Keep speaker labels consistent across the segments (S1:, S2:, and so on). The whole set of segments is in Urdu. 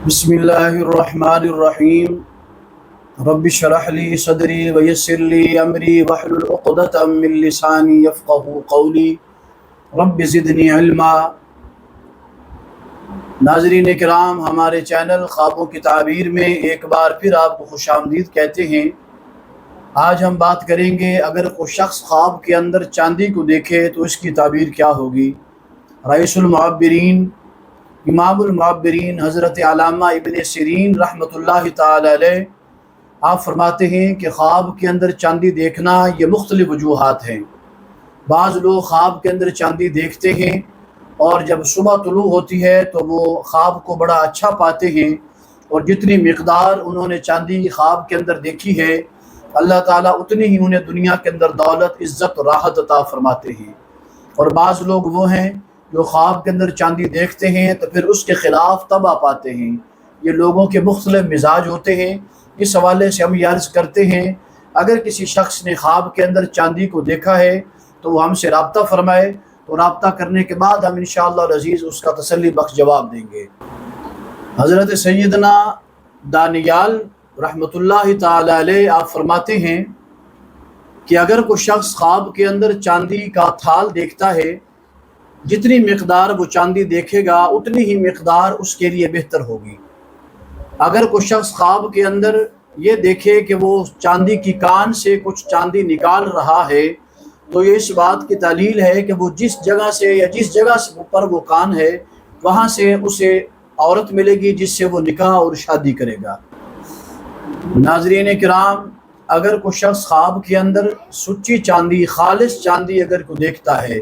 S1: بسم اللہ الرحمن الرحیم رب اشرح لی صدری ویسر لی امری واحلل عقدۃ من لسانی یفقہوا قولی رب زدنی علما۔ ناظرین کرام، ہمارے چینل خوابوں کی تعبیر میں ایک بار پھر آپ کو خوش آمدید کہتے ہیں۔ آج ہم بات کریں گے اگر کوئی شخص خواب کے اندر چاندی کو دیکھے تو اس کی تعبیر کیا ہوگی۔ رئیس المعبرین، امام المعبرین حضرت علامہ ابن سیرین رحمۃ اللہ تعالی علیہ، آپ فرماتے ہیں کہ خواب کے اندر چاندی دیکھنا یہ مختلف وجوہات ہیں۔ بعض لوگ خواب کے اندر چاندی دیکھتے ہیں اور جب صبح طلوع ہوتی ہے تو وہ خواب کو بڑا اچھا پاتے ہیں، اور جتنی مقدار انہوں نے چاندی خواب کے اندر دیکھی ہے اللہ تعالیٰ اتنی ہی انہیں دنیا کے اندر دولت، عزت، راحت عطا فرماتے ہیں۔ اور بعض لوگ وہ ہیں جو خواب کے اندر چاندی دیکھتے ہیں تو پھر اس کے خلاف تباہ پاتے ہیں۔ یہ لوگوں کے مختلف مزاج ہوتے ہیں۔ اس حوالے سے ہم یہ عرض کرتے ہیں اگر کسی شخص نے خواب کے اندر چاندی کو دیکھا ہے تو وہ ہم سے رابطہ فرمائے، تو رابطہ کرنے کے بعد ہم انشاءاللہ العزیز اس کا تسلی بخش جواب دیں گے۔ حضرت سیدنا دانیال رحمۃ اللہ تعالی علیہ آپ فرماتے ہیں کہ اگر کوئی شخص خواب کے اندر چاندی کا تھال دیکھتا ہے، جتنی مقدار وہ چاندی دیکھے گا اتنی ہی مقدار اس کے لیے بہتر ہوگی۔ اگر کوئی شخص خواب کے اندر یہ دیکھے کہ وہ چاندی کی کان سے کچھ چاندی نکال رہا ہے تو یہ اس بات کی دلیل ہے کہ وہ جس جگہ سے یا جس جگہ پر وہ کان ہے وہاں سے اسے عورت ملے گی جس سے وہ نکاح اور شادی کرے گا۔ ناظرین کرام، اگر کوئی شخص خواب کے اندر سچی چاندی، خالص چاندی اگر کوئی دیکھتا ہے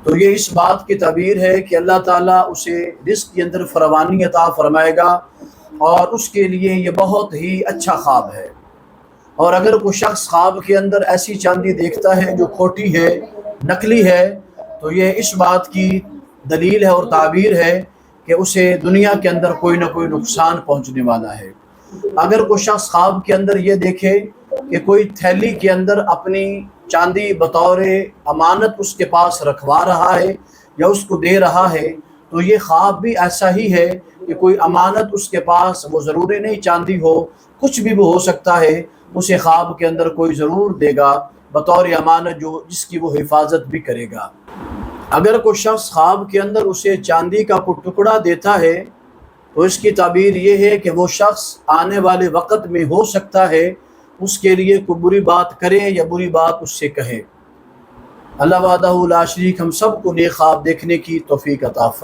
S1: تو یہ اس بات کی تعبیر ہے کہ اللہ تعالیٰ اسے رزق کے اندر فراوانی عطا فرمائے گا اور اس کے لیے یہ بہت ہی اچھا خواب ہے۔ اور اگر کوئی شخص خواب کے اندر ایسی چاندی دیکھتا ہے جو کھوٹی ہے، نکلی ہے، تو یہ اس بات کی دلیل ہے اور تعبیر ہے کہ اسے دنیا کے اندر کوئی نہ کوئی نقصان پہنچنے والا ہے۔ اگر کوئی شخص خواب کے اندر یہ دیکھے کہ کوئی تھیلی کے اندر اپنی چاندی بطور امانت اس کے پاس رکھوا رہا ہے یا اس کو دے رہا ہے، تو یہ خواب بھی ایسا ہی ہے کہ کوئی امانت اس کے پاس، وہ ضروری نہیں چاندی ہو، کچھ بھی وہ ہو سکتا ہے، اسے خواب کے اندر کوئی ضرور دے گا بطور امانت جس کی وہ حفاظت بھی کرے گا۔ اگر کوئی شخص خواب کے اندر اسے چاندی کا کوئی ٹکڑا دیتا ہے تو اس کی تعبیر یہ ہے کہ وہ شخص آنے والے وقت میں ہو سکتا ہے اس کے لیے کوئی بری بات کرے یا بری بات اس سے کہے۔ اللہ وحدہ لا شریک ہم سب کو نیک خواب دیکھنے کی توفیق عطا فرمائے۔